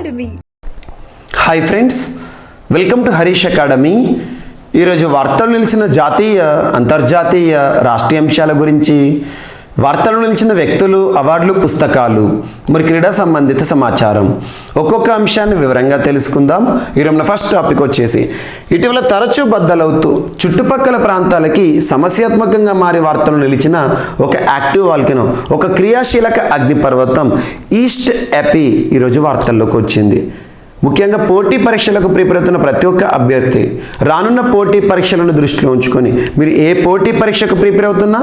Academy. Hi friends, welcome to Harish academy. ఈరోజు వార్తలు నిలిచిన జాతీయ, అంతర్జాతీయ, రాష్ట్రీయ అంశాల గురించి, వార్తలు నిలిచిన వ్యక్తులు, అవార్డులు, పుస్తకాలు, మరి క్రీడా సంబంధిత సమాచారం, ఒక్కొక్క అంశాన్ని వివరంగా తెలుసుకుందాం. ఈరోజు ఫస్ట్ టాపిక్ వచ్చేసి ఇటీవల తరచూ బద్దలవుతూ చుట్టుపక్కల ప్రాంతాలకి సమస్యాత్మకంగా మారి వార్తలు నిలిచిన ఒక యాక్టివ్ వాల్కెనో, ఒక క్రియాశీలక అగ్నిపర్వతం ఈస్ట్ ఎపి ఈరోజు వార్తల్లోకి వచ్చింది. ముఖ్యంగా పోటీ పరీక్షలకు ప్రిపేర్ అవుతున్న ప్రతి ఒక్క అభ్యర్థి రానున్న పోటీ పరీక్షలను దృష్టిలో ఉంచుకొని మీరు ఏ పోటీ పరీక్షకు ప్రిపేర్ అవుతున్నా,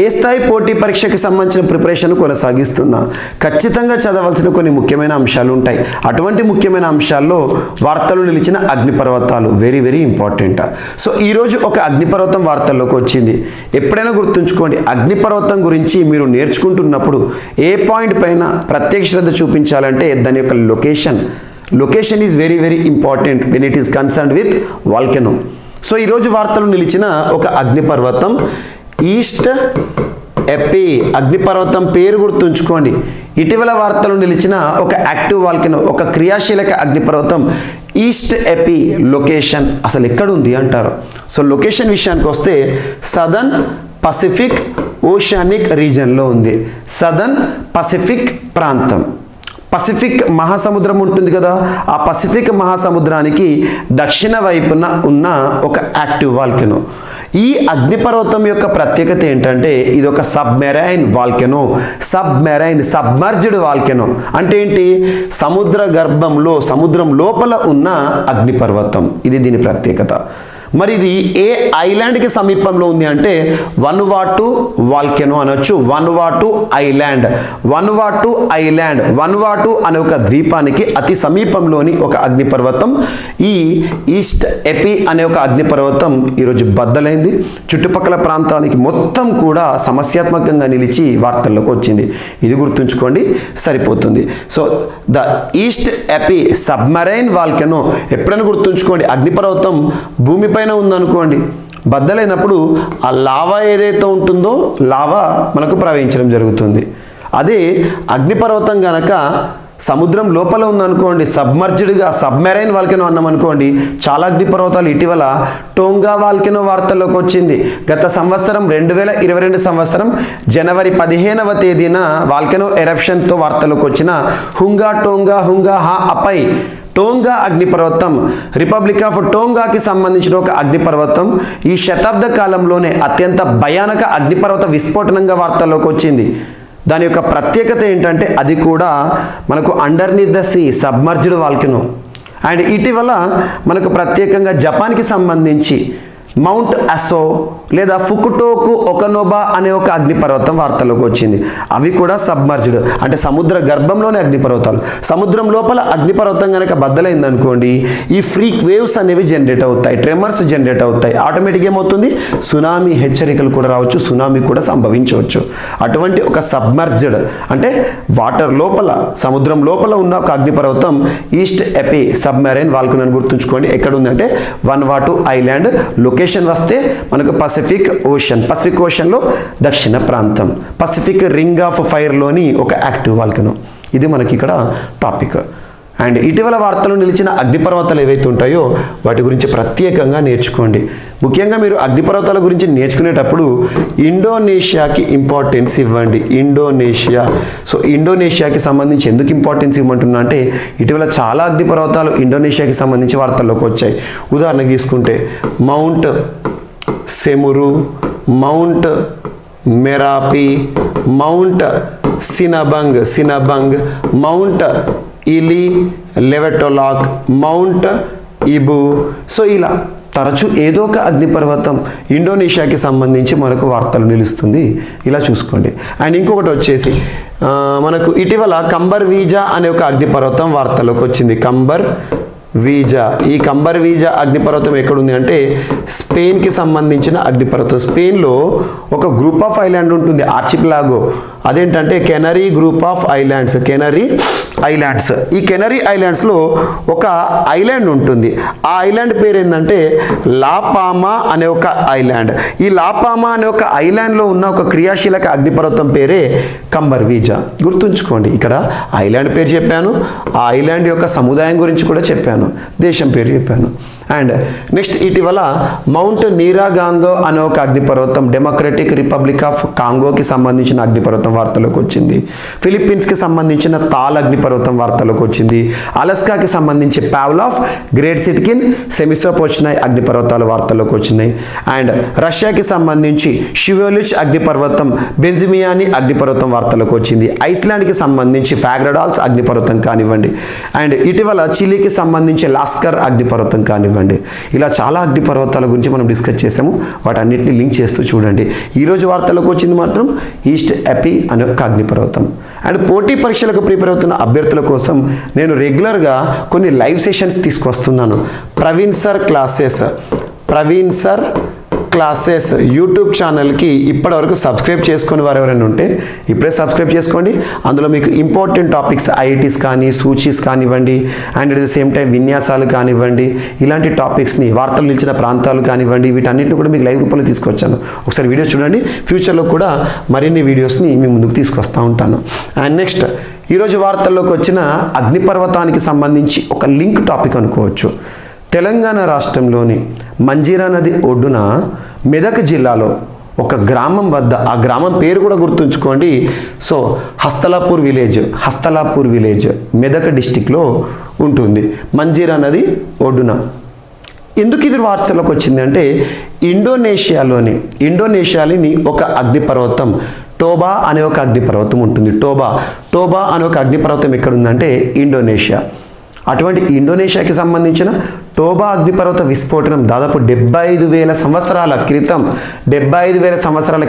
ఏ స్థాయి పోటీ పరీక్షకు సంబంధించిన ప్రిపరేషన్ కొనసాగిస్తున్నా ఖచ్చితంగా చదవాల్సిన కొన్ని ముఖ్యమైన అంశాలు ఉంటాయి. అటువంటి ముఖ్యమైన అంశాల్లో వార్తలు నిలిచిన అగ్నిపర్వతాలు వెరీ వెరీ ఇంపార్టెంట్. సో ఈరోజు ఒక అగ్నిపర్వతం వార్తల్లోకి వచ్చింది. ఎప్పుడైనా గుర్తుంచుకోండి, అగ్నిపర్వతం గురించి మీరు నేర్చుకుంటున్నప్పుడు ఏ పాయింట్ పైన ప్రత్యేక శ్రద్ధ చూపించాలంటే దాని యొక్క location is very very important when it is concerned with volcano. So ఈరోజు వార్తలు నిలిచిన ఒక అగ్నిపర్వతం ఈస్ట్ ఎపి. అగ్నిపర్వతం పేరు గుర్తుంచుకోండి. ఇటీవల వార్తలు నిలిచిన ఒక యాక్టివ్ వాల్కెనో, ఒక క్రియాశీలక అగ్నిపర్వతం ఈస్ట్ ఎపి. లొకేషన్ అసలు ఎక్కడుంది అంటారు. సో లొకేషన్ విషయానికి వస్తే సదర్న్ పసిఫిక్ ఓషానిక్ రీజన్లో ఉంది. సదర్న్ పసిఫిక్ ప్రాంతం, పసిఫిక్ మహాసముద్రం ఉంటుంది కదా, ఆ పసిఫిక్ మహాసముద్రానికి దక్షిణ వైపున ఉన్న ఒక యాక్టివ్ వాల్కెనో. ఈ అగ్నిపర్వతం యొక్క ప్రత్యేకత ఏంటంటే ఇది ఒక సబ్మెరైన్ వాల్కెనో. సబ్మర్జ్డ్ వాల్కెనో అంటే ఏంటి? సముద్ర గర్భంలో, సముద్రం లోపల ఉన్న అగ్నిపర్వతం. ఇది దీని ప్రత్యేకత. మరి ఇది ఏ ఐలాండ్కి సమీపంలో ఉంది అంటే వనువాటు వాల్కెనో అనొచ్చు. వనువాటు ఐలాండ్ వనువాటు అనే ఒక ద్వీపానికి అతి సమీపంలోని ఒక అగ్నిపర్వతం ఈ ఈస్ట్ ఎపి అనే ఒక అగ్నిపర్వతం ఈరోజు బద్దలైంది. చుట్టుపక్కల ప్రాంతానికి మొత్తం కూడా సమస్యాత్మకంగా నిలిచి వార్తల్లోకి వచ్చింది. ఇది గుర్తుంచుకోండి, సరిపోతుంది. So the east AP submarine volcano. ఎప్పుడైనా గుర్తుంచుకోండి, అగ్నిపర్వతం భూమిపై ఉందనుకోండి, బద్దలైనప్పుడు ఆ లావా ఏదైతే ఉంటుందో లావా మనకు ప్రవహించడం జరుగుతుంది. అదే అగ్నిపర్వతం గనక సముద్రం లోపల ఉందనుకోండి, సబ్మర్జ్డ్గా సబ్మెరైన్ వాల్కెనో అన్నామనుకోండి. చాలా అగ్నిపర్వతాలు ఇటీవల టోంగా వాల్కెనో వార్తల్లోకి వచ్చింది. గత సంవత్సరం 2022 సంవత్సరం జనవరి 15వ తేదీన వాల్కెనో ఎరప్షన్తో వార్తల్లోకి వచ్చిన హుంగా హా అపై టోంగా అగ్నిపర్వతం, రిపబ్లిక్ ఆఫ్ టోంగాకి సంబంధించిన ఒక అగ్నిపర్వతం ఈ శతాబ్ద కాలంలోనే అత్యంత భయానక అగ్నిపర్వత విస్ఫోటనంగా వార్తల్లోకి వచ్చింది. దాని యొక్క ప్రత్యేకత ఏంటంటే అది కూడా మనకు underneath the sea submerged volcano. And ఇటీవల మనకు ప్రత్యేకంగా జపాన్కి సంబంధించి మౌంట్ అసో లేదా ఫుకుటోకు ఒకనోబా అనే ఒక అగ్నిపర్వతం వార్తల్లోకి వచ్చింది. అవి కూడా సబ్మర్జ్డ్ అంటే సముద్ర గర్భంలోనే అగ్నిపర్వతాలు. సముద్రం లోపల అగ్నిపర్వతం కనుక బద్దలైంది అనుకోండి, ఈ ఫ్రీక్ వేవ్స్ అనేవి జనరేట్ అవుతాయి, ట్రెమర్స్ జనరేట్ అవుతాయి. ఆటోమేటిక్గా ఏమవుతుంది? సునామీ హెచ్చరికలు కూడా రావచ్చు, సునామీ కూడా సంభవించవచ్చు. అటువంటి ఒక సబ్మర్జ్డ్ అంటే వాటర్ లోపల, సముద్రం లోపల ఉన్న ఒక అగ్నిపర్వతం ఈస్ట్ ఎపి సబ్మెరైన్ వాల్కెనో అని గుర్తుంచుకోండి. ఎక్కడ ఉందంటే వనువాటు ఐలాండ్. లొకేషన్ వస్తే మనకు పసిఫిక్ ఓషన్లో దక్షిణ ప్రాంతం, పసిఫిక్ రింగ్ ఆఫ్ ఫైర్లోని ఒక యాక్టివ్ వాల్కెనో. ఇది మనకి ఇక్కడ టాపిక్. అండ్ ఇటీవల వార్తలు నిలిచిన అగ్నిపర్వతాలు ఏవైతే ఉంటాయో వాటి గురించి ప్రత్యేకంగా నేర్చుకోండి. ముఖ్యంగా మీరు అగ్నిపర్వతాల గురించి నేర్చుకునేటప్పుడు ఇండోనేషియాకి ఇంపార్టెన్స్ ఇవ్వండి. సో ఇండోనేషియాకి సంబంధించి ఎందుకు ఇంపార్టెన్స్ ఇవ్వమంటున్నా అంటే ఇటీవల చాలా అగ్నిపర్వతాలు ఇండోనేషియాకి సంబంధించి వార్తల్లోకి వచ్చాయి. ఉదాహరణకు తీసుకుంటే mount Semeru, mount Merapi, mount Sinabung, mount Ili Lewotolok, mount Ibu. So ఇలా తరచూ ఏదో ఒక అగ్నిపర్వతం ఇండోనేషియాకి సంబంధించి మనకు వార్తలు నిలుస్తుంది. ఇలా చూసుకోండి. అండ్ ఇంకొకటి వచ్చేసి మనకు ఇటీవల కంబర్ వీజా అనే ఒక అగ్నిపర్వతం వార్తలోకి వచ్చింది. కంబర్ వీజా. ఈ కంబర్ వీజా అగ్నిపర్వతం ఎక్కడుంది అంటే స్పెయిన్కి సంబంధించిన అగ్నిపర్వతం. స్పెయిన్లో ఒక గ్రూప్ ఆఫ్ ఐలాండ్ ఉంటుంది, ఆర్చిపిలాగో. అదేంటంటే canary group of islands, canary islands. ఈ కెనరీ ఐలాండ్స్లో ఒక ఐలాండ్ ఉంటుంది. ఆ ఐలాండ్ పేరు ఏంటంటే లాపామా అనే ఒక ఐలాండ్. ఈ లాపామా అనే ఒక ఐలాండ్లో ఉన్న ఒక క్రియాశీలక అగ్నిపర్వతం పేరే కంబర్ వీజా. గుర్తుంచుకోండి, ఇక్కడ ఐలాండ్ పేరు చెప్పాను, ఆ ఐలాండ్ యొక్క సముదాయం గురించి కూడా చెప్పాను, దేశం పేరు చెప్పాను. అండ్ నెక్స్ట్, ఇటీవల మౌంట్ నీరాగాంగో అనే ఒక అగ్నిపర్వతం డెమోక్రటిక్ రిపబ్లిక్ ఆఫ్ కాంగోకి సంబంధించిన అగ్నిపర్వతం వార్తలోకి వచ్చింది. ఫిలిప్పీన్స్కి సంబంధించిన తాల్ అగ్నిపర్వతం వార్తలోకి వచ్చింది. అలస్కాకి సంబంధించి పావ్లావ్, గ్రేట్ సిట్కిన్, సెమిసోపోచ్నాయ్ అగ్నిపర్వతాలు వార్తలోకి వచ్చినాయి. అండ్ రష్యాకి సంబంధించి షివోలిచ్ అగ్నిపర్వతం, బెంజిమియాని అగ్నిపర్వతం వార్తలోకి వచ్చింది. ఐస్లాండ్కి సంబంధించి ఫాగ్రడాల్స్ అగ్నిపర్వతం కానివ్వండి. అండ్ ఇటీవల చిలీకి సంబంధించి లాస్కర్ అగ్నిపర్వతం కానివ్వండి. ఇలా చాలా అగ్నిపర్వతాల గురించి మనం డిస్కస్ చేసాము. వాటన్నిటిని లింక్ చేస్తూ చూడండి. ఈరోజు వార్తలకు వచ్చింది మాత్రం ఈస్ట్ ఎపి అనే ఒక అగ్నిపర్వతం. అండ్ పోటీ పరీక్షలకు ప్రిపేర్ అవుతున్న అభ్యర్థుల కోసం నేను రెగ్యులర్గా కొన్ని లైవ్ సెషన్స్ తీసుకొస్తున్నాను. ప్రవీణ్ సర్ క్లాసెస్ యూట్యూబ్ ఛానల్కి ఇప్పటివరకు సబ్స్క్రైబ్ చేసుకుని వారు ఎవరైనా ఉంటే ఇప్పుడే సబ్స్క్రైబ్ చేసుకోండి. అందులో మీకు ఇంపార్టెంట్ టాపిక్స్ ఐఐటీస్ కానీ, సూచీస్ కానివ్వండి, and at the same time విన్యాసాలు కానివ్వండి, ఇలాంటి టాపిక్స్ని, వార్తలు నిలిచిన ప్రాంతాలు కానివ్వండి, వీటన్నిటిని కూడా మీకు లైవ్ రూపంలో తీసుకొచ్చాను. ఒకసారి వీడియోస్ చూడండి. ఫ్యూచర్లో కూడా మరిన్ని వీడియోస్ని మీ ముందుకు తీసుకొస్తూ ఉంటాను. అండ్ నెక్స్ట్, ఈరోజు వార్తల్లోకి వచ్చిన అగ్నిపర్వతానికి సంబంధించి ఒక లింక్ టాపిక్ అనుకోవచ్చు. తెలంగాణ రాష్ట్రంలోని మంజీరా నది ఒడ్డున మెదక్ జిల్లాలో ఒక గ్రామం వద్ద, ఆ గ్రామం పేరు కూడా గుర్తుంచుకోండి. సో హస్తలాపూర్ విలేజ్ మెదక్ డిస్టిక్లో ఉంటుంది, మంజీరా నది ఒడ్డున. ఎందుకు ఇది వార్తల్లోకి వచ్చింది అంటే ఇండోనేషియాలోని ఒక అగ్నిపర్వతం టోబా అనే ఒక అగ్నిపర్వతం ఉంటుంది. టోబా అనే ఒక అగ్నిపర్వతం ఎక్కడుందంటే ఇండోనేషియా. అటువంటి ఇండోనేషియాకి సంబంధించిన టోబా అగ్నిపర్వత విస్ఫోటనం దాదాపు 75,000 సంవత్సరాల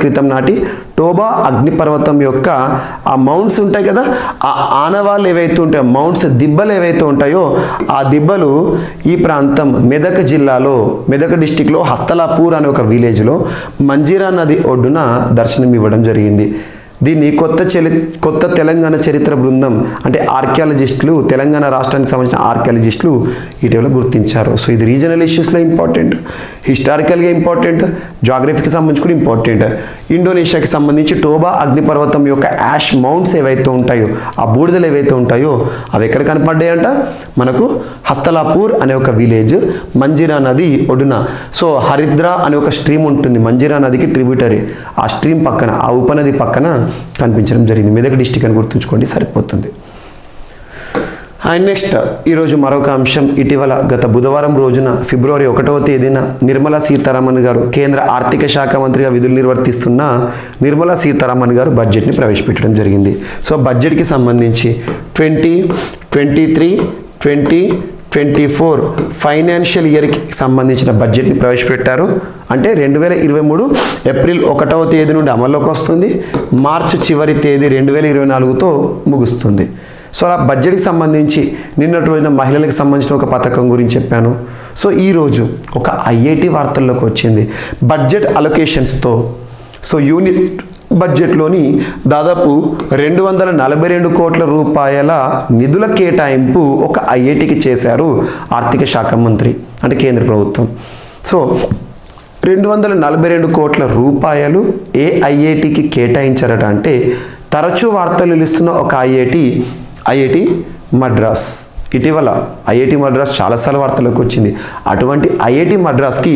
క్రితం నాటి టోబా అగ్నిపర్వతం యొక్క ఆ మౌంట్స్ ఉంటాయి కదా, ఆ ఆనవాళ్ళు ఏవైతే ఉంటాయో, మౌంట్స్ దిబ్బలు ఏవైతే ఉంటాయో, ఆ దిబ్బలు ఈ ప్రాంతం మెదక్ జిల్లాలో, మెదక్ డిస్టిక్లో హస్తలాపూర్ అనే ఒక విలేజ్లో మంజీరా నది ఒడ్డున దర్శనం ఇవ్వడం జరిగింది. దీన్ని కొత్త తెలంగాణ చరిత్ర బృందం అంటే ఆర్కియాలజిస్టులు, తెలంగాణ రాష్ట్రానికి సంబంధించిన ఆర్కియాలజిస్టులు ఇటీవల గుర్తించారు. సో ఇది రీజనల్ ఇష్యూస్లో ఇంపార్టెంట్, హిస్టారికల్గా ఇంపార్టెంట్, జాగ్రఫీకి సంబంధించి కూడా ఇంపార్టెంట్. ఇండోనేషియాకి సంబంధించి టోబా అగ్నిపర్వతం యొక్క యాష్ మౌంట్స్ ఏవైతే ఉంటాయో, ఆ బూడిదలు ఏవైతే ఉంటాయో అవి ఎక్కడ కనపడ్డాయంట? మనకు హస్తలాపూర్ అనే ఒక విలేజ్, మంజీరా నది ఒడ్డున. సో హరిద్రా అనే ఒక స్ట్రీమ్ ఉంటుంది, మంజీరా నదికి ట్రిబ్యూటరీ. ఆ స్ట్రీమ్ పక్కన, ఆ ఉపనది పక్కన కనిపించడం జరిగింది. మెదక్ డిస్టిక్ అని గుర్తుంచుకోండి, సరిపోతుంది. అండ్ నెక్స్ట్, ఈరోజు మరొక అంశం. ఇటీవల గత బుధవారం రోజున ఫిబ్రవరి 1వ తేదీన నిర్మలా సీతారామన్ గారు, కేంద్ర ఆర్థిక శాఖ మంత్రిగా విధులు నిర్వర్తిస్తున్న నిర్మలా సీతారామన్ గారు బడ్జెట్ని ప్రవేశపెట్టడం జరిగింది. సో బడ్జెట్కి సంబంధించి 2023-2024 ఫైనాన్షియల్ ఇయర్కి సంబంధించిన బడ్జెట్ని ప్రవేశపెట్టారు. అంటే 2023 ఏప్రిల్ 1వ తేదీ నుండి అమల్లోకి వస్తుంది, మార్చి చివరి తేదీ 2024తో ముగుస్తుంది. సో ఆ బడ్జెట్కి సంబంధించి నిన్నటి రోజున మహిళలకు సంబంధించిన ఒక పథకం గురించి చెప్పాను. సో ఈరోజు ఒక ఐఐటి వార్తల్లోకి వచ్చింది బడ్జెట్ అలొకేషన్స్తో. సో యూనిట్ బడ్జెట్లోని దాదాపు 242 కోట్ల రూపాయల నిధుల కేటాయింపు ఒక ఐఐటికి చేశారు ఆర్థిక శాఖ మంత్రి, అంటే కేంద్ర ప్రభుత్వం. సో 242 కోట్ల రూపాయలు ఏ ఐఐటికి కేటాయించారట అంటే తరచూ వార్తలు నిలుస్తున్న ఒక ఐఐటి మద్రాస్. ఇటీవల ఐఐటి మద్రాస్ చాలాసార్లు వార్తలకు వచ్చింది. అటువంటి ఐఐటి మద్రాస్కి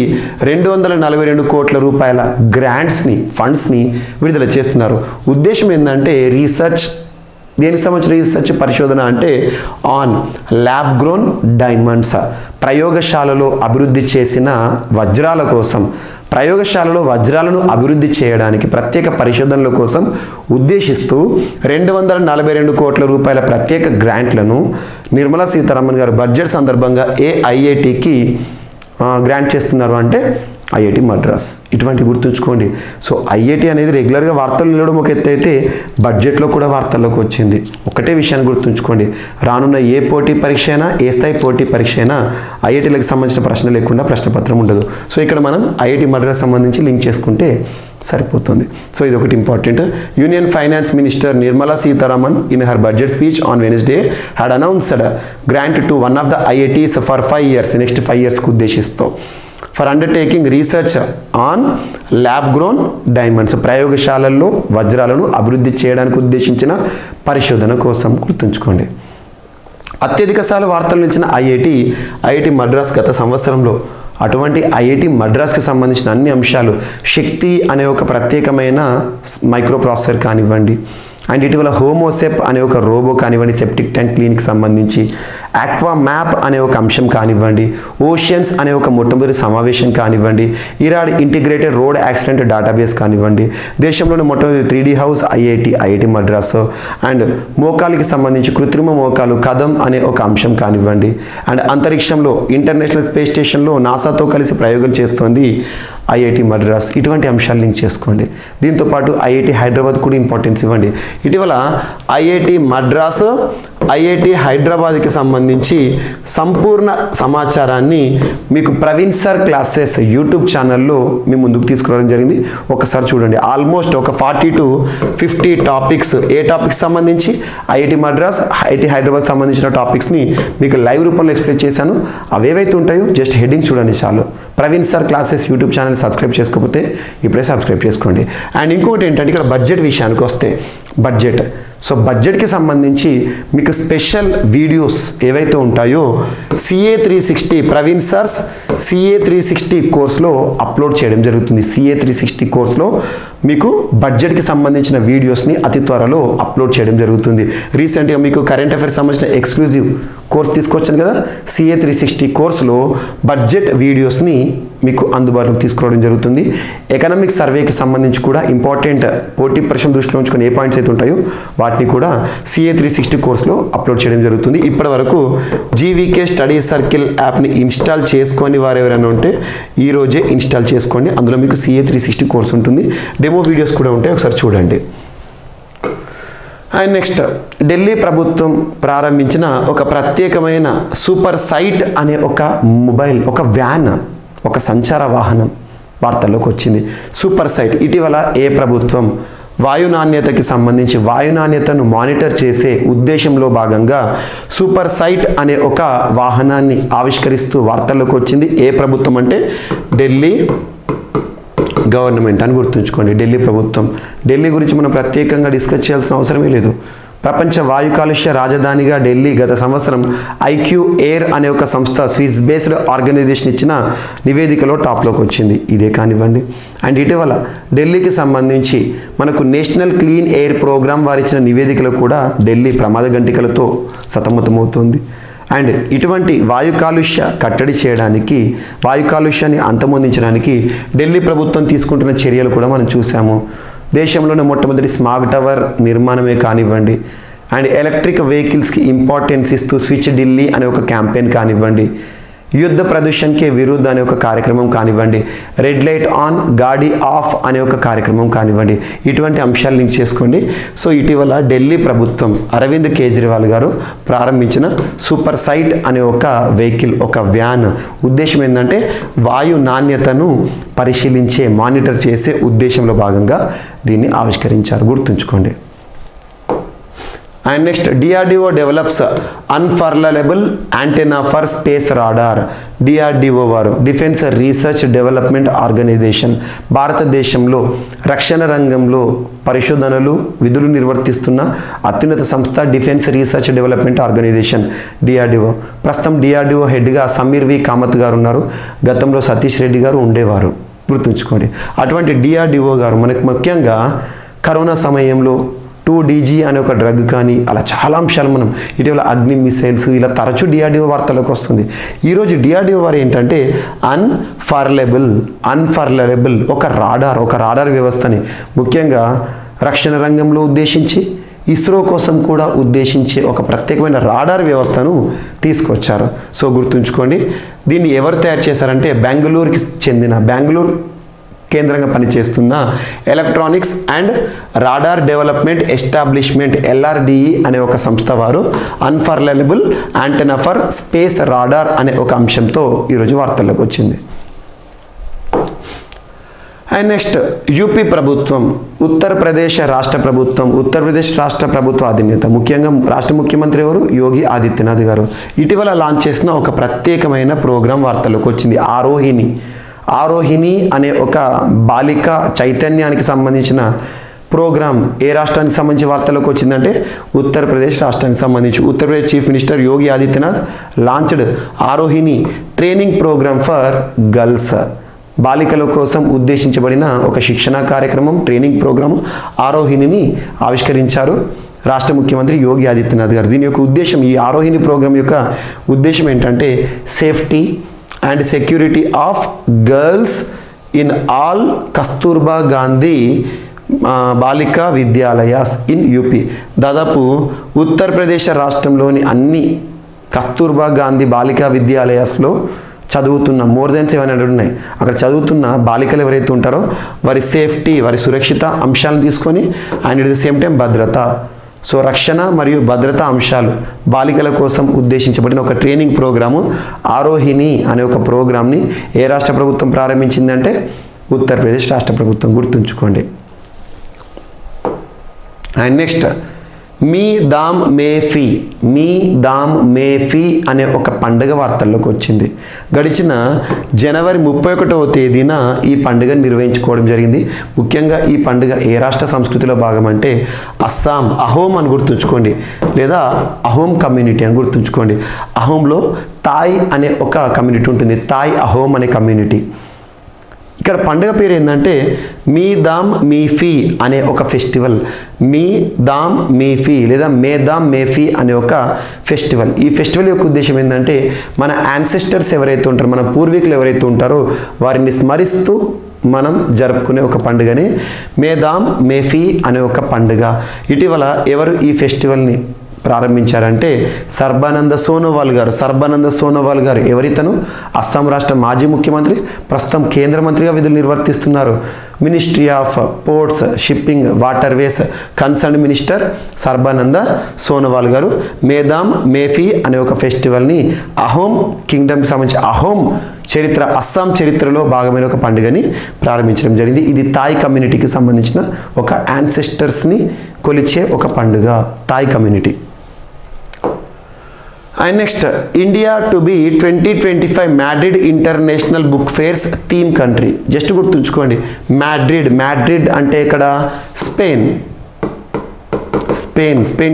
242 కోట్ల రూపాయల ఫండ్స్ని విడుదల చేస్తున్నారు. ఉద్దేశం ఏంటంటే దేనికి సంబంధించిన రీసెర్చ్, పరిశోధన అంటే ఆన్ ల్యాబ్ గ్రోన్ డైమండ్స్, ప్రయోగశాలలో అభివృద్ధి చేసిన వజ్రాల కోసం, ప్రయోగశాలలో వజ్రాలను అభివృద్ధి చేయడానికి ప్రత్యేక పరిశోధనల కోసం ఉద్దేశిస్తూ 242 కోట్ల రూపాయల ప్రత్యేక గ్రాంట్లను నిర్మలా సీతారామన్ గారు బడ్జెట్ సందర్భంగా ఏ ఐఐటికి గ్రాంట్ చేస్తున్నారు అంటే ఐఐటి మద్రాస్. ఇటువంటి గుర్తుంచుకోండి. సో ఐఐటి అనేది రెగ్యులర్గా వార్తలు నిలవడం ఒక ఎత్తు అయితే బడ్జెట్లో కూడా వార్తల్లోకి వచ్చింది. ఒకటే విషయాన్ని గుర్తుంచుకోండి, రానున్న ఏ పోటీ పరీక్ష అయినా, ఏ స్థాయి పోటీ పరీక్ష అయినా ఐఐటీలకు సంబంధించిన ప్రశ్న లేకుండా ప్రశ్నపత్రం ఉండదు. సో ఇక్కడ మనం ఐఐటి మద్రాస్ సంబంధించి లింక్ చేసుకుంటే సరిపోతుంది. సో ఇది ఒకటి important. Union finance minister Nirmala Sitharaman in her budget speech on Wednesday had announced grant to one of the IITs for 5 years, next 5 yearsకు ఉద్దేశిస్తూ for undertaking research on lab grown diamonds, ప్రయోగశాలల్లో వజ్రాలను అభివృద్ధి చేయడానికి ఉద్దేశించిన పరిశోధన కోసం. గుర్తుంచుకోండి, అత్యధిక సార్లు వార్తలు నిలిచిన ఐఐటి మద్రాస్ గత సంవత్సరంలో. అటువంటి ఐఐటి మద్రాస్కి సంబంధించిన అన్ని అంశాలు, శక్తి అనే ఒక ప్రత్యేకమైన మైక్రో ప్రాసెసర్ కానివ్వండి, అండ్ ఇటీవల హోమోసెప్ అనే ఒక రోబో కానివ్వండి, సెప్టిక్ ట్యాంక్ క్లీనిక్ సంబంధించి, ఆక్వా మ్యాప్ అనే ఒక అంశం కానివ్వండి, ఓషియన్స్ అనే ఒక మొట్టమొదటి సమావేశం కానివ్వండి, iRAD integrated road accident database కానివ్వండి, దేశంలోని మొట్టమొదటి 3D house IIT Madras, and మోకాలికి సంబంధించి కృత్రిమ మోకాలు కదం అనే ఒక అంశం కానివ్వండి, అండ్ అంతరిక్షంలో ఇంటర్నేషనల్ స్పేస్ స్టేషన్లో నాసాతో కలిసి ప్రయోగం చేస్తోంది ఐఐటి మద్రాస్. ఇటువంటి అంశాలు లింక్ చేసుకోండి. దీంతోపాటు ఐఐటి హైదరాబాద్ కూడా ఇంపార్టెన్స్ ఇవ్వండి. ఇటీవల ఐఐటి మద్రాస్, ఐఐటి హైదరాబాద్కి సంబంధించి సంపూర్ణ సమాచారాన్ని మీకు ప్రవీణ్ సార్ క్లాసెస్ యూట్యూబ్ ఛానల్లో మీ ముందుకు తీసుకురావడం జరిగింది. ఒకసారి చూడండి, ఆల్మోస్ట్ ఒక 40 to 50 టాపిక్స్, ఏ టాపిక్స్ సంబంధించి ఐఐటి మద్రాస్, ఐఐటి హైదరాబాద్ సంబంధించిన టాపిక్స్ని మీకు లైవ్ రూపంలో ఎక్స్ప్లెయిన్ చేశాను. అవేవైతే ఉంటాయో జస్ట్ హెడ్డింగ్ చూడండి చాలు. Praveen sir classes YouTube channel subscribe చేసుకోకపోతే ఇప్పుడే సబ్స్క్రైబ్ చేసుకోండి. అండ్ ఇంకొకటి ఏంటంటే ఇక్కడ బడ్జెట్ విషయానికి వస్తే, బడ్జెట్, సో బడ్జెట్కి సంబంధించి మీకు స్పెషల్ వీడియోస్ ఏవైతే ఉంటాయో CA 360 ప్రవీణ్ సార్స్ CA 360 కోర్స్లో అప్లోడ్ చేయడం జరుగుతుంది. CA 360 కోర్స్లో మీకు బడ్జెట్కి సంబంధించిన వీడియోస్ని అతి త్వరలో అప్లోడ్ చేయడం జరుగుతుంది. రీసెంట్గా మీకు కరెంట్ అఫైర్స్ సంబంధించిన ఎక్స్క్లూజివ్ కోర్స్ తీసుకొచ్చాను కదా, CA 360 కోర్సులో బడ్జెట్ వీడియోస్ని మీకు అందుబాటులోకి తీసుకురావడం జరుగుతుంది. ఎకనామిక్ సర్వేకి సంబంధించి కూడా ఇంపార్టెంట్ పోటీ పరీక్షను దృష్టిలో ఉంచుకొని ఏ పాయింట్స్ అయితే ఉంటాయో వాటిని కూడా CA 360 కోర్సులో అప్లోడ్ చేయడం జరుగుతుంది. ఇప్పటి వరకు GVK స్టడీ సర్కిల్ యాప్ని ఇన్స్టాల్ చేసుకొని వారు ఎవరైనా ఉంటే ఈ రోజే ఇన్స్టాల్ చేసుకోండి. అందులో మీకు CA 360 కోర్స్ ఉంటుంది, డెమో వీడియోస్ కూడా ఉంటాయి, ఒకసారి చూడండి. అండ్ నెక్స్ట్, ఢిల్లీ ప్రభుత్వం ప్రారంభించిన ఒక ప్రత్యేకమైన సూపర్ సైట్ అనే ఒక మొబైల్, ఒక వ్యాన్, ఒక సంచార వాహనం వార్తల్లోకి వచ్చింది. సూపర్ సైట్ ఇటీవల ఏ ప్రభుత్వం వాయు నాణ్యతకి సంబంధించి వాయు నాణ్యతను మానిటర్ చేసే ఉద్దేశంలో భాగంగా సూపర్ సైట్ అనే ఒక వాహనాన్ని ఆవిష్కరిస్తూ వార్తల్లోకి వచ్చింది. ఏ ప్రభుత్వం అంటే ఢిల్లీ గవర్నమెంట్ అని గుర్తుంచుకోండి. ఢిల్లీ ప్రభుత్వం. ఢిల్లీ గురించి మనం ప్రత్యేకంగా డిస్కస్ చేయాల్సిన అవసరమే లేదు. ప్రపంచ వాయు కాలుష్య రాజధానిగా ఢిల్లీ గత సంవత్సరం IQ ఎయిర్ అనే ఒక సంస్థ, స్విస్ బేస్డ్ ఆర్గనైజేషన్ ఇచ్చిన నివేదికలో టాప్లోకి వచ్చింది. ఇదే కానివ్వండి. అండ్ ఇటీవల ఢిల్లీకి సంబంధించి మనకు నేషనల్ క్లీన్ ఎయిర్ ప్రోగ్రామ్ వారు ఇచ్చిన నివేదికలో కూడా ఢిల్లీ ప్రమాద గంటికలతో సతమతమవుతోంది. అండ్ ఇటువంటి వాయు కాలుష్య కట్టడి చేయడానికి, వాయు కాలుష్యాన్ని అంతమొందించడానికి ఢిల్లీ ప్రభుత్వం తీసుకుంటున్న చర్యలు కూడా మనం చూసాము. దేశంలోనే మొట్టమొదటి స్మాగ్ టవర్ నిర్మాణమే కానివ్వండి, అండ్ ఎలక్ట్రిక్ వెహికల్స్కి ఇంపార్టెన్స్ ఇస్తూ స్విచ్ ఢిల్లీ అనే ఒక క్యాంపెయిన్ కానివ్వండి, యుద్ధ ప్రదూషణకే విరుద్ధ అనే ఒక కార్యక్రమం కానివ్వండి, రెడ్ లైట్ ఆన్ గాడి ఆఫ్ అనే ఒక కార్యక్రమం కానివ్వండి, ఇటువంటి అంశాలు లింక్ చేసుకోండి. సో ఇటీవల ఢిల్లీ ప్రభుత్వం అరవింద్ కేజ్రీవాల్ గారు ప్రారంభించిన సూపర్ సైట్ అనే ఒక వెహికల్, ఒక వ్యాన్ ఉద్దేశం ఏంటంటే వాయు నాణ్యతను పరిశీలించే, మానిటర్ చేసే ఉద్దేశంలో భాగంగా దీన్ని ఆవిష్కరించారు. గుర్తుంచుకోండి. And next, DRDO develops unfurlable antenna for space radar. DRDO వారు, డిఫెన్స్ రీసెర్చ్ డెవలప్మెంట్ ఆర్గనైజేషన్, భారతదేశంలో రక్షణ రంగంలో పరిశోధనలు విధులు నిర్వర్తిస్తున్న అత్యున్నత సంస్థ defence research development organisation DRDO. ప్రస్తుతం DRDO హెడ్గా సమీర్ వి కామత్ గారు ఉన్నారు. గతంలో సతీష్ రెడ్డి గారు ఉండేవారు. గుర్తుంచుకోండి. అటువంటి DRDO గారు మనకు ముఖ్యంగా కరోనా సమయంలో 2DG అనే ఒక డ్రగ్ కానీ అలా చాలా అంశాలు మనం ఇటీవల అగ్ని మిసైల్స్ ఇలా తరచూ DRDO వార్తలకు వస్తుంది. ఈరోజు DRDO వారు ఏంటంటే అన్ఫర్లబుల్ ఒక రాడార్ వ్యవస్థని ముఖ్యంగా రక్షణ రంగంలో ఉద్దేశించి ఇస్రో కోసం కూడా ఉద్దేశించి ఒక ప్రత్యేకమైన రాడార్ వ్యవస్థను తీసుకొచ్చారు. సో గుర్తుంచుకోండి, దీన్ని ఎవరు తయారు చేశారంటే బెంగళూరు కేంద్రంగా పనిచేస్తున్న electronics and radar development establishment LRDE అనే ఒక సంస్థ వారు అన్ఫర్లబుల్ యాంటెనా ఫర్ స్పేస్ రాడార్ అనే ఒక అంశంతో ఈరోజు వార్తల్లోకి వచ్చింది. అండ్ నెక్స్ట్, యూపీ ప్రభుత్వం, ఉత్తరప్రదేశ్ రాష్ట్ర ప్రభుత్వ అధినేత, ముఖ్యంగా రాష్ట్ర ముఖ్యమంత్రి ఎవరు? యోగి ఆదిత్యనాథ్ గారు. ఇటీవల లాంచ్ చేసిన ఒక ప్రత్యేకమైన ప్రోగ్రాం వార్తల్లోకి వచ్చింది. ఆరోహిణి అనే ఒక బాలిక చైతన్యానికి సంబంధించిన ప్రోగ్రాం ఏ రాష్ట్రానికి సంబంధించి వార్తల్లోకి వచ్చిందంటే ఉత్తరప్రదేశ్ రాష్ట్రానికి సంబంధించి. Uttar Pradesh chief minister Yogi Adityanath launched Arohini training programme for girls. బాలికల కోసం ఉద్దేశించబడిన ఒక శిక్షణా కార్యక్రమం, ట్రైనింగ్ ప్రోగ్రాము ఆరోహిణిని ఆవిష్కరించారు రాష్ట్ర ముఖ్యమంత్రి యోగి ఆదిత్యనాథ్ గారు. దీని యొక్క ఉద్దేశం, ఈ ఆరోహిణి ప్రోగ్రాం యొక్క ఉద్దేశం ఏంటంటే safety and security of girls in all Kasturba Gandhi Balika Vidyalayas in UP. దాదాపు ఉత్తరప్రదేశ్ రాష్ట్రంలోని అన్ని కస్తూర్బా గాంధీ బాలికా విద్యాలయాస్లో చదువుతున్న మోర్ దెన్ 700 ఉన్నాయి. అక్కడ చదువుతున్న బాలికలు ఎవరైతే ఉంటారో వారి సేఫ్టీ, వారి సురక్షిత అంశాలను తీసుకొని and at the same time భద్రత, సో రక్షణ మరియు భద్రతా అంశాలు బాలికల కోసం ఉద్దేశించబడిన ఒక ట్రైనింగ్ ప్రోగ్రాము ఆరోహిణి అనే ఒక ప్రోగ్రామ్ని ఏ రాష్ట్ర ప్రభుత్వం ప్రారంభించిందంటే ఉత్తరప్రదేశ్ రాష్ట్ర ప్రభుత్వం. గుర్తుంచుకోండి. అండ్ నెక్స్ట్, మీ దామ్ మే ఫీ అనే ఒక పండుగ వార్తల్లోకి వచ్చింది. గడిచిన జనవరి 31వ తేదీన ఈ పండుగ నిర్వహించుకోవడం జరిగింది. ముఖ్యంగా ఈ పండుగ ఏ రాష్ట్ర సంస్కృతిలో భాగం అంటే అస్సాం, అహోమ్ అని గుర్తుంచుకోండి, లేదా అహోమ్ కమ్యూనిటీ అని గుర్తుంచుకోండి. అహోంలో తాయ్ అనే ఒక కమ్యూనిటీ ఉంటుంది, తాయ్ అహోమ్ అనే కమ్యూనిటీ. ఇక్కడ పండుగ పేరు ఏంటంటే మీ దామ్ మీ ఫీ అనే ఒక ఫెస్టివల్. మీ దామ్ మీ ఫీ లేదా మే దామ్ మే ఫీ అనే ఒక ఫెస్టివల్. ఈ ఫెస్టివల్ యొక్క ఉద్దేశం ఏంటంటే మన యాన్సెస్టర్స్ ఎవరైతే ఉంటారో, మన పూర్వీకులు ఎవరైతే ఉంటారో వారిని స్మరిస్తూ మనం జరుపుకునే ఒక పండుగనే మే దామ్ మే ఫీ అనే ఒక పండుగ. ఇటీవల ఎవరు ఈ ఫెస్టివల్ని ప్రారంభించారంటే సర్బానంద సోనోవాల్ గారు. ఎవరితను? అస్సాం రాష్ట్ర మాజీ ముఖ్యమంత్రి, ప్రస్తుతం కేంద్ర మంత్రిగా విధులు నిర్వర్తిస్తున్నారు. Ministry of ports, shipping, waterways concern minister Sarbananda Sonowal గారు మేదామ్ మేఫీ అనే ఒక ఫెస్టివల్ని అహోమ్ కింగ్డమ్కి సంబంధించి అస్సాం చరిత్రలో భాగమైన ఒక పండుగని ప్రారంభించడం జరిగింది. ఇది తాయ్ కమ్యూనిటీకి సంబంధించిన ఒక యాన్సెస్టర్స్ని కొలిచే ఒక పండుగ, Thai community. And next, India to be 2025 Madrid international book fares theme country. Just గుర్తుంచుకోండి, మ్యాడ్రిడ్ అంటే ఇక్కడ స్పెయిన్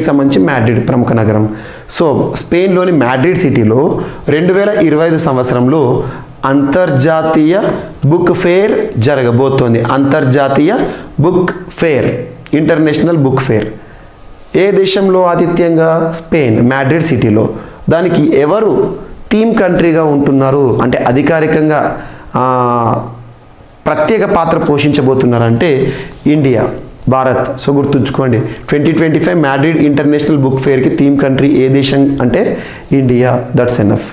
సంబంధించి మ్యాడ్రిడ్ ప్రముఖ నగరం. సో స్పెయిన్లోని మ్యాడ్రిడ్ సిటీలో 2025 సంవత్సరంలో అంతర్జాతీయ బుక్ ఫేర్ జరగబోతోంది. అంతర్జాతీయ book fair, international book fair. ఏ దేశంలో ఆతిథ్యంగా? స్పెయిన్, మ్యాడ్రిడ్ సిటీలో. దానికి ఎవరు థీమ్ కంట్రీగా ఉంటున్నారు అంటే అధికారికంగా ప్రత్యేక పాత్ర పోషించబోతున్నారంటే ఇండియా, భారత్. సో గుర్తుంచుకోండి, 2025 మ్యాడ్రిడ్ ఇంటర్నేషనల్ బుక్ ఫేర్కి థీమ్ కంట్రీ ఏ దేశం అంటే India. That's enough.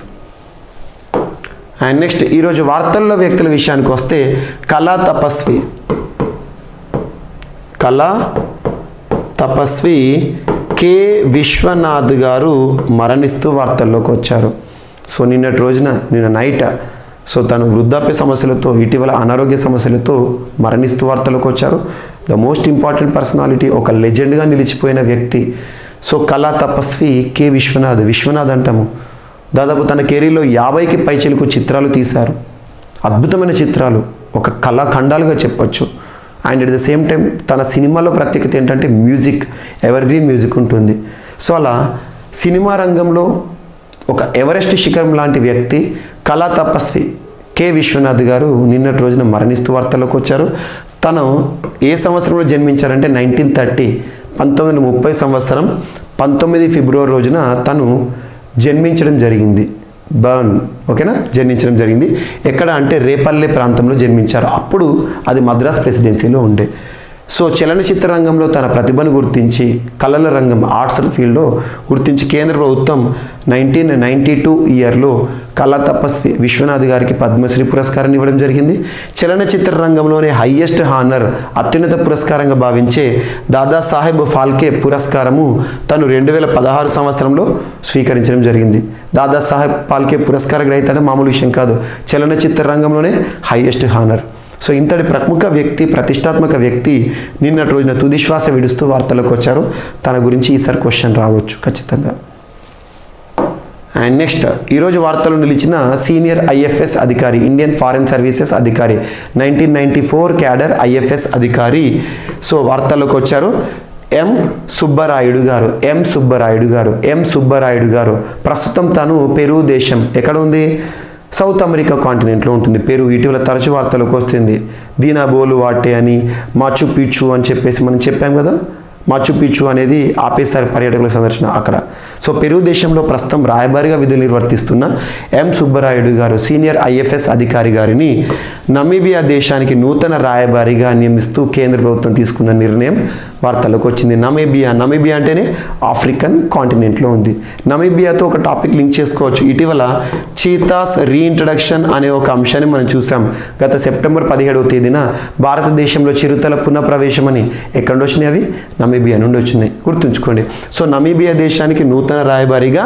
And next, ఈరోజు వార్తల్లో వ్యక్తుల విషయానికి వస్తే కళా తపస్వి కె విశ్వనాథ్ గారు మరణిస్తూ వార్తల్లోకి వచ్చారు. సో నిన్న నైట్ తను వృద్ధాప్య సమస్యలతో, ఇటీవల అనారోగ్య సమస్యలతో మరణిస్తూ వార్తల్లోకి వచ్చారు. ద మోస్ట్ ఇంపార్టెంట్ పర్సనాలిటీ, ఒక లెజెండ్గా నిలిచిపోయిన వ్యక్తి. సో కళా తపస్వి కె విశ్వనాథ్ అంటాము. దాదాపు తన కెరీర్లో 50కి పైచిలుకు చిత్రాలు తీశారు. అద్భుతమైన చిత్రాలు, ఒక కళాఖండాలుగా చెప్పొచ్చు. And at the same time తన సినిమాలో ప్రత్యేకత ఏంటంటే మ్యూజిక్, ఎవర్గ్రీన్ మ్యూజిక్ ఉంటుంది. సో అలా సినిమా రంగంలో ఒక ఎవరెస్ట్ శిఖరం లాంటి వ్యక్తి కళా తపస్వి కె విశ్వనాథ్ గారు నిన్నటి రోజున మరణిస్తూ వార్తల్లోకి వచ్చారు. తను ఏ సంవత్సరంలో జన్మించారంటే 1930 సంవత్సరం 19 ఫిబ్రవరి రోజున తను జన్మించడం జరిగింది. జన్మించడం జరిగింది. ఎక్కడ అంటే రేపల్లె ప్రాంతంలో జన్మించారు. అప్పుడు అది మద్రాస్ ప్రెసిడెన్సీలో ఉండే. సో చలనచిత్ర రంగంలో తన ప్రతిభను గుర్తించి కళల రంగం ఆర్ట్స్ ఫీల్డ్లో గుర్తించి కేంద్ర ప్రభుత్వం 1992 ఇయర్లో కళా తపస్వి విశ్వనాథ్ గారికి పద్మశ్రీ పురస్కారాన్ని ఇవ్వడం జరిగింది. చలనచిత్ర రంగంలోనే హైయెస్ట్ హానర్ అత్యున్నత పురస్కారంగా భావించే దాదాసాహెబ్ ఫాల్కే పురస్కారము తను 2016 సంవత్సరంలో స్వీకరించడం జరిగింది. దాదాసాహెబ్ ఫాల్కే పురస్కార గ్రహీత అంటే మామూలు విషయం కాదు, చలనచిత్ర రంగంలోనే హైయెస్ట్ హానర్. సో ఇంతటి ప్రముఖ వ్యక్తి, ప్రతిష్టాత్మక వ్యక్తి నిన్నటి రోజున తుదిశ్వాస విడుస్తూ వార్తలకు వచ్చారు. తన గురించి ఈసారి క్వశ్చన్ రావచ్చు ఖచ్చితంగా. అండ్ నెక్స్ట్ ఈరోజు వార్తలు నిలిచిన సీనియర్ ఐఎఫ్ఎస్ అధికారి, ఇండియన్ ఫారెన్ సర్వీసెస్ అధికారి, 1994 క్యాడర్ ఐఎఫ్ఎస్ అధికారి. సో వార్తల్లోకి వచ్చారు ఎం సుబ్బరాయుడు గారు. ప్రస్తుతం తను పెరు దేశం, ఎక్కడ ఉంది? సౌత్ అమెరికా కాంటినెంట్లో ఉంటుంది పెరు. ఇటీవల తరచు వార్తలకు వస్తుంది దీనా బోలు వాటే అని, మాచు పిచ్చు అని చెప్పేసి మనం చెప్పాం కదా. మాచు పిచ్చు అనేది ఆపేసారి పర్యాటకుల సందర్శన అక్కడ. సో పెరు దేశంలో ప్రస్తుతం రాయబారిగా విధులు నిర్వర్తిస్తున్న ఎం సుబ్బరాయుడు గారు సీనియర్ ఐఎఫ్ఎస్ అధికారి గారిని నమీబియా దేశానికి నూతన రాయబారిగా నియమిస్తూ కేంద్ర ప్రభుత్వం తీసుకున్న నిర్ణయం వార్తలకు వచ్చింది. నమీబియా అంటేనే ఆఫ్రికన్ కాంటినెంట్లో ఉంది. నమీబియాతో ఒక టాపిక్ లింక్ చేసుకోవచ్చు. ఇటీవల చీతాస్ రీఇంట్రడక్షన్ అనే ఒక అంశాన్ని మనం చూసాం. గత సెప్టెంబర్ 17వ తేదీన భారతదేశంలో చిరుతల పునఃప్రవేశం అని ఎక్కడ వచ్చినాయి? అవి నమీబియా నుండి వచ్చినాయి, గుర్తుంచుకోండి. సో నమీబియా దేశానికి నూతన రాయబారిగా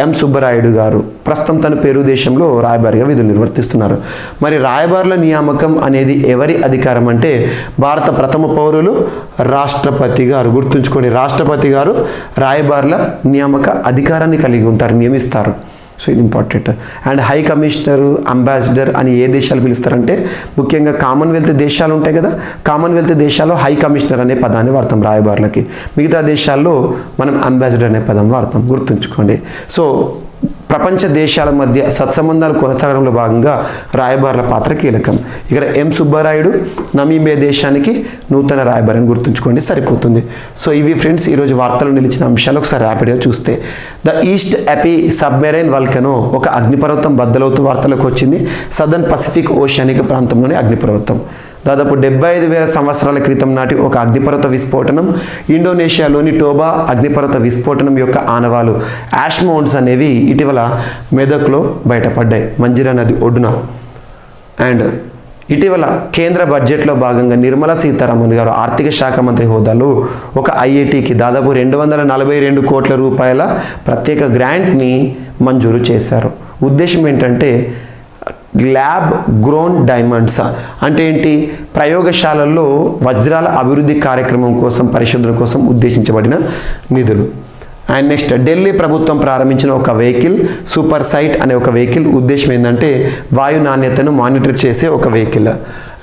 ఎం సుబ్బరాయుడు గారు ప్రస్తుతం తన పెరు దేశంలో రాయబారిగా విధులు నిర్వర్తిస్తున్నారు. మరి రాయబారుల నియామకం అనేది ఎవరి అధికారం అంటే భారత ప్రథమ పౌరులు రాష్ట్రపతి గారు. గుర్తుంచుకోండి, రాష్ట్రపతి గారు రాయబారుల నియామక అధికారాన్ని కలిగి ఉంటారు, నియమిస్తారు. సో ఇది important. And high commissioner, ambassador అని ఏ దేశాలు పిలుస్తారంటే ముఖ్యంగా కామన్వెల్త్ దేశాలు ఉంటాయి కదా, కామన్వెల్త్ దేశాల్లో హై కమిషనర్ అనే పదాన్ని వాడతాం రాయబారులకి. మిగతా దేశాల్లో మనం అంబాసిడర్ అనే పదం వాడతాం, గుర్తుంచుకోండి. సో ప్రపంచ దేశాల మధ్య సత్సంబంధాలు కొనసాగడంలో భాగంగా రాయబారుల పాత్ర కీలకం. ఇక్కడ ఎం సుబ్బరాయుడు నమీబియా దేశానికి నూతన రాయబారి అని గుర్తుంచుకోండి, సరిపోతుంది. సో ఇవి ఫ్రెండ్స్ ఈరోజు వార్తలు నిలిచిన అంశాలు. ఒకసారి ర్యాపిడ్గా చూస్తే ద ఈస్ట్ ఎపి సబ్మెరైన్ వల్కనో ఒక అగ్నిపర్వతం బద్దలవుతూ వార్తలకు వచ్చింది. సదర్న్ పసిఫిక్ ఓషనిక్ ప్రాంతంలోని అగ్నిపర్వతం. దాదాపు 75,000 సంవత్సరాల క్రితం నాటి ఒక అగ్నిపర్వత విస్ఫోటనం, ఇండోనేషియాలోని టోబా అగ్నిపర్వత విస్ఫోటనం యొక్క ఆనవాలు యాష్ మౌంట్స్ అనేవి ఇటీవల మెదక్లో బయటపడ్డాయి, మంజిరా నది ఒడ్డున. అండ్ ఇటీవల కేంద్ర బడ్జెట్లో భాగంగా నిర్మలా సీతారామన్ గారు ఆర్థిక శాఖ మంత్రి హోదాలో ఒక ఐఐటికి దాదాపు 242 కోట్ల రూపాయల ప్రత్యేక గ్రాంట్ని మంజూరు చేశారు. ఉద్దేశం ఏంటంటే ల్యాబ్ గ్రోన్ డైమండ్స్ అంటే ఏంటి? ప్రయోగశాలల్లో వజ్రాల అభివృద్ధి కార్యక్రమం కోసం, పరిశోధన కోసం ఉద్దేశించబడిన నిధులు. అండ్ నెక్స్ట్ ఢిల్లీ ప్రభుత్వం ప్రారంభించిన ఒక వెహికల్, సూపర్ సైట్ అనే ఒక వెహికల్. ఉద్దేశం ఏంటంటే వాయు నాణ్యతను మానిటర్ చేసే ఒక vehicle.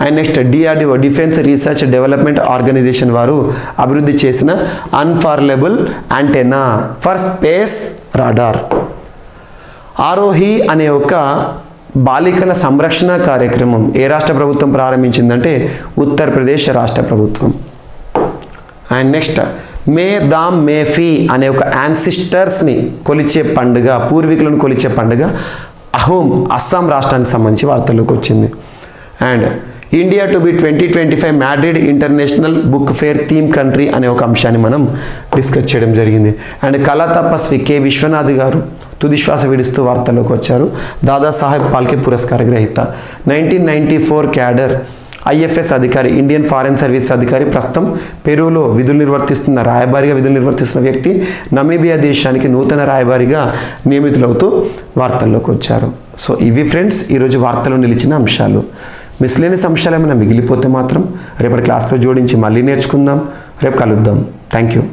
And next DRDO, defence research development organisation వారు అభివృద్ధి చేసిన unfurlable antenna for space radar. Arohi అనే ఒక బాలికల సంరక్షణ కార్యక్రమం ఏ రాష్ట్ర ప్రభుత్వం ప్రారంభించిందంటే ఉత్తరప్రదేశ్ రాష్ట్ర ప్రభుత్వం. అండ్ నెక్స్ట్ మే దామ్ మే ఫీ అనే ఒక యాన్సిస్టర్స్ని కొలిచే పండుగ, పూర్వీకులను కొలిచే పండుగ అహోం అస్సాం రాష్ట్రానికి సంబంధించి వార్తల్లోకి వచ్చింది. And India to be 2025 Madrid international book fair theme country అనే ఒక అంశాన్ని మనం డిస్కస్ చేయడం జరిగింది. అండ్ కళా తపస్వి కె విశ్వనాథ్ గారు తుదిశ్వాస విడుస్తూ వార్తల్లోకి వచ్చారు. దాదాసాహెబ్ ఫాల్కే పురస్కార గ్రహీత, 1994 క్యాడర్ ఐఎఫ్ఎస్ అధికారి, ఇండియన్ ఫారెన్ సర్వీస్ అధికారి. ప్రస్తుతం పెరూలో విధులు నిర్వర్తిస్తున్న రాయబారిగా విధులు నిర్వర్తిస్తున్న వ్యక్తి నమీబియా దేశానికి నూతన రాయబారిగా నియమితులవుతూ వార్తల్లోకి వచ్చారు. సో ఇవి ఫ్రెండ్స్ ఈరోజు వార్తలు నిలిచిన అంశాలు. మిస్లేనియస్ అంశాలు ఏమైనా మిగిలిపోతే మాత్రం రేపటి క్లాస్లో జోడించి మళ్ళీ నేర్చుకుందాం. రేపు కలుద్దాం. Thank you.